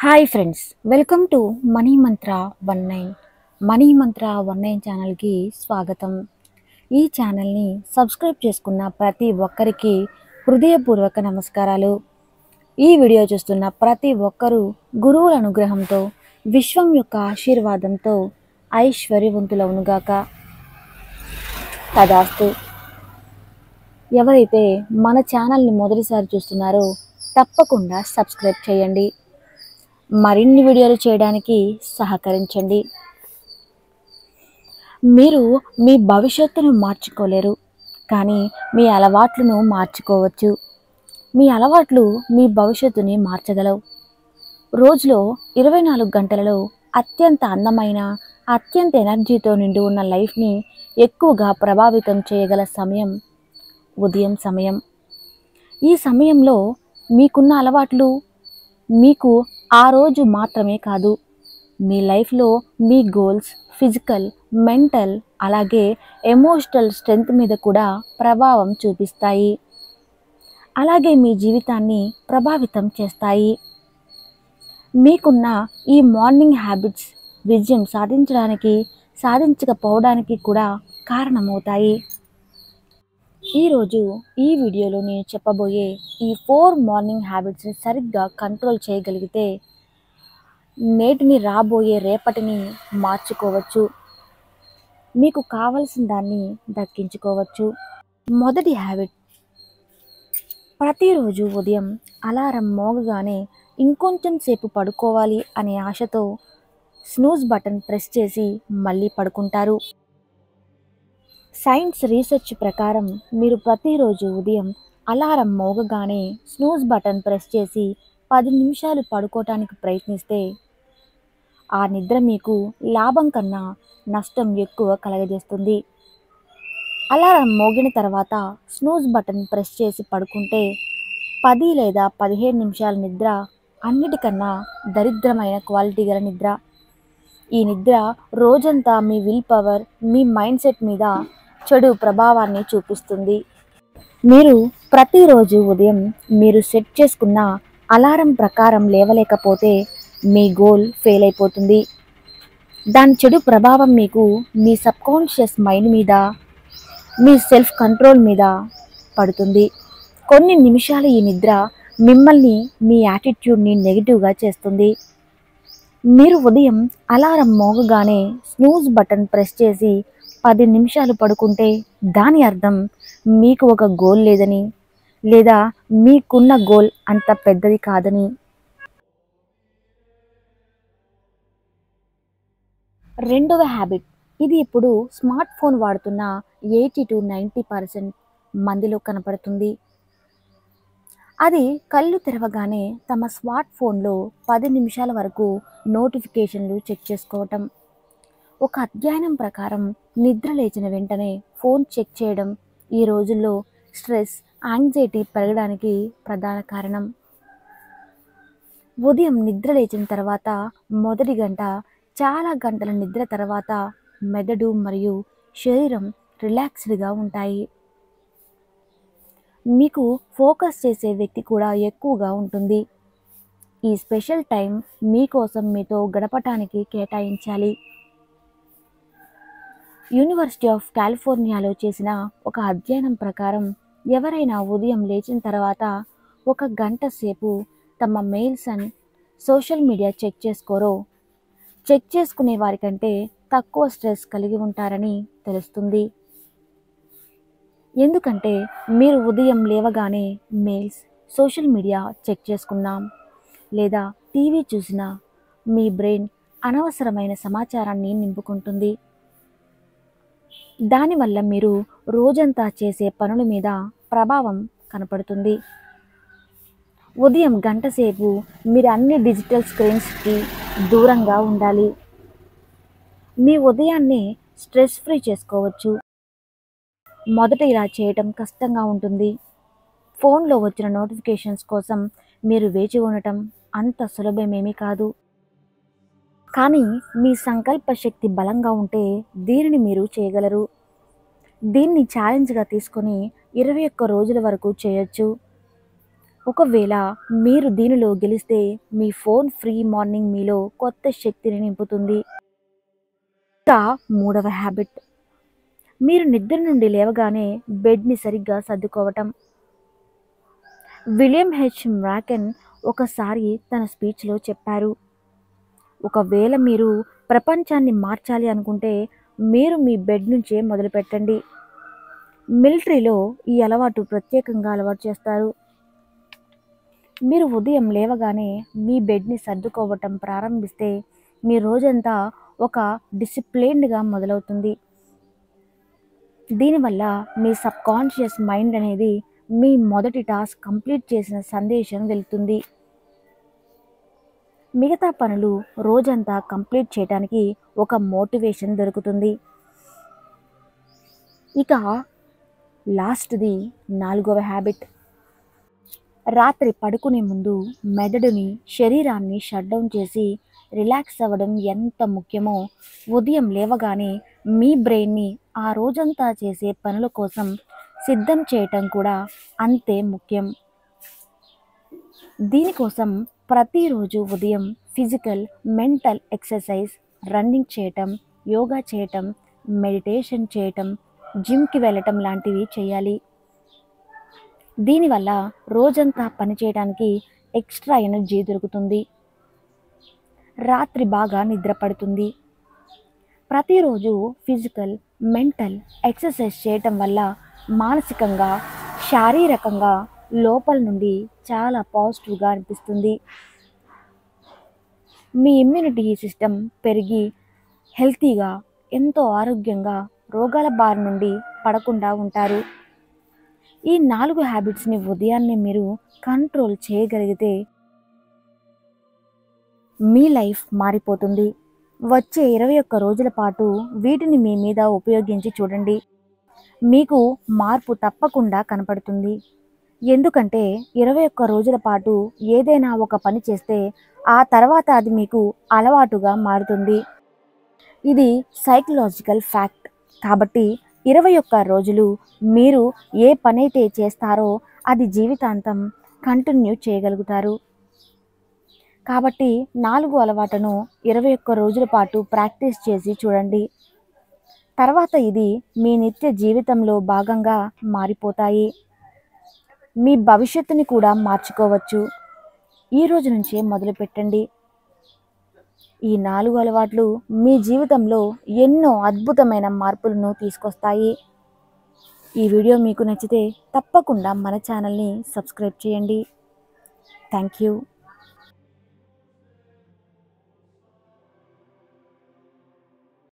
Hi friends, welcome to money Mantra 19. Money మంత్ర 19 ఛానల్కి స్వాగతం. ఈ ఛానల్ని సబ్స్క్రైబ్ చేసుకున్న ప్రతి ఒక్కరికి హృదయపూర్వక నమస్కారాలు. ఈ వీడియో చూస్తున్న ప్రతి ఒక్కరూ గురువుల అనుగ్రహంతో, విశ్వం యొక్క ఆశీర్వాదంతో ఐశ్వర్యవంతులవునుగాక. తదాస్తు. ఎవరైతే మన ఛానల్ని మొదటిసారి చూస్తున్నారో తప్పకుండా సబ్స్క్రైబ్ చేయండి. మరిన్ని వీడియోలు చేయడానికి సహకరించండి. మీరు మీ భవిష్యత్తును మార్చుకోలేరు, కానీ మీ అలవాట్లను మార్చుకోవచ్చు. మీ అలవాట్లు మీ భవిష్యత్తుని మార్చగలవు. రోజులో 24 గంటలలో అత్యంత అందమైన, అత్యంత ఎనర్జీతో నిండి ఉన్న లైఫ్ని ఎక్కువగా ప్రభావితం చేయగల సమయం ఉదయం సమయం. ఈ సమయంలో మీకున్న అలవాట్లు మీకు ఆ రోజు మాత్రమే కాదు, మీ లైఫ్లో మీ గోల్స్, ఫిజికల్, మెంటల్, అలాగే ఎమోషనల్ స్ట్రెంగ్త్ మీద కూడా ప్రభావం చూపిస్తాయి. అలాగే మీ జీవితాన్ని ప్రభావితం చేస్తాయి. మీకున్న ఈ మార్నింగ్ హ్యాబిట్స్ విజయం సాధించకపోవడానికి కూడా కారణమవుతాయి. ఈరోజు ఈ వీడియోలో నేను చెప్పబోయే ఈ 4 మార్నింగ్ హ్యాబిట్స్ని సరిగ్గా కంట్రోల్ చేయగలిగితే నేటిని రాబోయే రేపటిని మార్చుకోవచ్చు. మీకు కావలసిన దాన్ని దక్కించుకోవచ్చు. మొదటి హ్యాబిట్, ప్రతిరోజు ఉదయం అలారం మోగగానే ఇంకొంచెం సేపు పడుకోవాలి అనే ఆశతో స్నూజ్ బటన్ ప్రెస్ చేసి మళ్ళీ పడుకుంటారు. సైన్స్ రీసెర్చ్ ప్రకారం మీరు ప్రతిరోజు ఉదయం అలారం మోగగానే స్నూజ్ బటన్ ప్రెస్ చేసి 10 నిమిషాలు పడుకోవటానికి ప్రయత్నిస్తే ఆ నిద్ర మీకు లాభం కన్నా నష్టం ఎక్కువ కలగజేస్తుంది. అలారం మోగిన తర్వాత స్నూజ్ బటన్ ప్రెస్ చేసి పడుకుంటే 10 లేదా 15 నిమిషాల నిద్ర అన్నిటికన్నా దరిద్రమైన క్వాలిటీ గల నిద్ర. ఈ నిద్ర రోజంతా మీ విల్ పవర్, మీ మైండ్ సెట్ మీద చెడు ప్రభావాన్ని చూపిస్తుంది. మీరు ప్రతిరోజు ఉదయం మీరు సెట్ చేసుకున్న అలారం ప్రకారం లేవలేకపోతే మీ గోల్ ఫెయిల్ అయిపోతుంది. దాని చెడు ప్రభావం మీకు మీ సబ్కాన్షియస్ మైండ్ మీద, మీ సెల్ఫ్ కంట్రోల్ మీద పడుతుంది. కొన్ని నిమిషాలు ఈ నిద్ర మిమ్మల్ని, మీ యాటిట్యూడ్ని నెగిటివ్గా చేస్తుంది. మీరు ఉదయం అలారం మోగగానే స్నూజ్ బటన్ ప్రెస్ చేసి 10 నిమిషాలు పడుకుంటే దాని అర్థం మీకు ఒక గోల్ లేదని, లేదా మీకున్న గోల్ అంత పెద్దది కాదని. రెండవ హ్యాబిట్, ఇది ఇప్పుడు స్మార్ట్ ఫోన్ వాడుతున్న 80 to 90% మందిలో కనపడుతుంది. అది కళ్ళు తెరవగానే తమ స్మార్ట్ ఫోన్లో 10 నిమిషాల వరకు నోటిఫికేషన్లు చెక్ చేసుకోవటం. ఒక అధ్యయనం ప్రకారం నిద్ర లేచిన వెంటనే ఫోన్ చెక్ చేయడం ఈ రోజుల్లో స్ట్రెస్, యాంగ్జైటీ పెరగడానికి ప్రధాన కారణం. ఉదయం నిద్ర లేచిన తర్వాత మొదటి గంట, చాలా గంటల నిద్ర తర్వాత మెదడు మరియు శరీరం రిలాక్స్డ్గా ఉంటాయి. మీకు ఫోకస్ చేసే వ్యక్తి కూడా ఎక్కువగా ఉంటుంది. ఈ స్పెషల్ టైం మీకోసం మీతో గడపటానికి కేటాయించాలి. యూనివర్సిటీ ఆఫ్ కాలిఫోర్నియాలో చేసిన ఒక అధ్యయనం ప్రకారం ఎవరైనా ఉదయం లేచిన తర్వాత 1 గంట సేపు తమ mails and social media check చేసుకునే వారి కంటే తక్కువ స్ట్రెస్ కలిగి ఉంటారని తెలుస్తుంది. ఎందుకంటే మీరు ఉదయం లేవగానే మెయిల్స్, సోషల్ మీడియా చెక్ చేసుకున్నాం లేదా టీవీ చూసినా మీ బ్రెయిన్ అనవసరమైన సమాచారాన్ని నింపుకుంటుంది. దానివల్ల మీరు రోజంతా చేసే పనుల మీద ప్రభావం కనపడుతుంది. ఉదయం గంట సేపు మీరు అన్ని డిజిటల్ స్క్రీన్స్కి దూరంగా ఉండాలి. మీ ఉదయాన్నే స్ట్రెస్ ఫ్రీ చేసుకోవచ్చు. మొదట ఇలా చేయటం కష్టంగా ఉంటుంది. ఫోన్లో వచ్చిన నోటిఫికేషన్స్ కోసం మీరు వేచి ఉండటం అంత సులభమేమీ కాదు. కానీ మీ సంకల్ప శక్తి బలంగా ఉంటే దీనిని మీరు చేయగలరు. దీన్ని ఛాలెంజ్గా తీసుకొని 21 రోజుల వరకు చేయొచ్చు. ఒకవేళ మీరు దీనిలో గెలిస్తే మీ ఫోన్ ఫ్రీ మార్నింగ్ మీలో కొత్త శక్తిని నింపుతుంది. ఇంకా మూడవ హ్యాబిట్, మీరు నిద్ర నుండి లేవగానే బెడ్ని సరిగ్గా సర్దుకోవటం. విలియం హెచ్ మ్రాకెన్ ఒకసారి తన స్పీచ్లో చెప్పారు, ఒకవేళ మీరు ప్రపంచాన్ని మార్చాలి అనుకుంటే మీరు మీ బెడ్ నుంచే మొదలుపెట్టండి. మిలిటరీలో ఈ అలవాటు ప్రత్యేకంగా అలవాటు చేస్తారు. మీరు ఉదయం లేవగానే మీ బెడ్ని సర్దుకోవటం ప్రారంభిస్తే మీ రోజంతా ఒక డిసిప్లైన్డ్గా మొదలవుతుంది. దీనివల్ల మీ సబ్కాన్షియస్ మైండ్ అనేది మీ మొదటి టాస్క్ కంప్లీట్ చేసిన సందేశం వెళ్తుంది. మిగతా పనులు రోజంతా కంప్లీట్ చేయడానికి ఒక మోటివేషన్ దొరుకుతుంది. ఇక లాస్ట్ది నాలుగవ హ్యాబిట్, రాత్రి పడుకునే ముందు మెదడుని శరీరాన్ని షట్ డౌన్ చేసి రిలాక్స్ అవ్వడం ఎంత ముఖ్యమో ఉదయం లేవగానే మీ బ్రెయిన్ని ఆ రోజంతా చేసే పనుల కోసం సిద్ధం చేయటం కూడా అంతే ముఖ్యం. దీనికోసం ప్రతిరోజు ఉదయం ఫిజికల్ మెంటల్ ఎక్సర్సైజ్, రన్నింగ్ చేయటం, యోగా చేయటం, మెడిటేషన్ చేయటం, జిమ్కి వెళ్ళటం లాంటివి చేయాలి. దీనివల్ల రోజంతా పనిచేయడానికి ఎక్స్ట్రా ఎనర్జీ దొరుకుతుంది. రాత్రి బాగా నిద్ర పడుతుంది. ప్రతిరోజు ఫిజికల్ మెంటల్ ఎక్సర్సైజ్ చేయటం వల్ల మానసికంగా శారీరకంగా లోపల నుండి చాలా పాజిటివ్గా అనిపిస్తుంది. మీ ఇమ్యూనిటీ సిస్టమ్ పెరిగి హెల్తీగా ఎంతో ఆరోగ్యంగా రోగాల బారి నుండి పడకుండా ఉంటారు. ఈ 4 హ్యాబిట్స్ని ఉదయాన్నే మీరు కంట్రోల్ చేయగలిగితే మీ లైఫ్ మారిపోతుంది. వచ్చే 21 రోజుల పాటు వీటిని మీ మీద ఉపయోగించి చూడండి. మీకు మార్పు తప్పకుండా కనపడుతుంది. ఎందుకంటే 21 రోజుల పాటు ఏదైనా ఒక పని చేస్తే ఆ తర్వాత అది మీకు అలవాటుగా మారుతుంది. ఇది సైకలాజికల్ ఫ్యాక్ట్. కాబట్టి 21 రోజులు మీరు ఏ పనైతే చేస్తారో అది జీవితాంతం కంటిన్యూ చేయగలుగుతారు. కాబట్టి 4 అలవాటును 21 రోజుల పాటు ప్రాక్టీస్ చేసి చూడండి. తర్వాత ఇది మీ నిత్య జీవితంలో భాగంగా మారిపోతాయి. మీ భవిష్యత్తుని కూడా మార్చుకోవచ్చు. ఈ రోజు నుంచే మొదలుపెట్టండి. ఈ 4 అలవాట్లు మీ జీవితంలో ఎన్నో అద్భుతమైన మార్పులను తీసుకొస్తాయి. ఈ వీడియో మీకు నచ్చితే తప్పకుండా మన ఛానల్ని సబ్స్క్రైబ్ చేయండి. Thank you.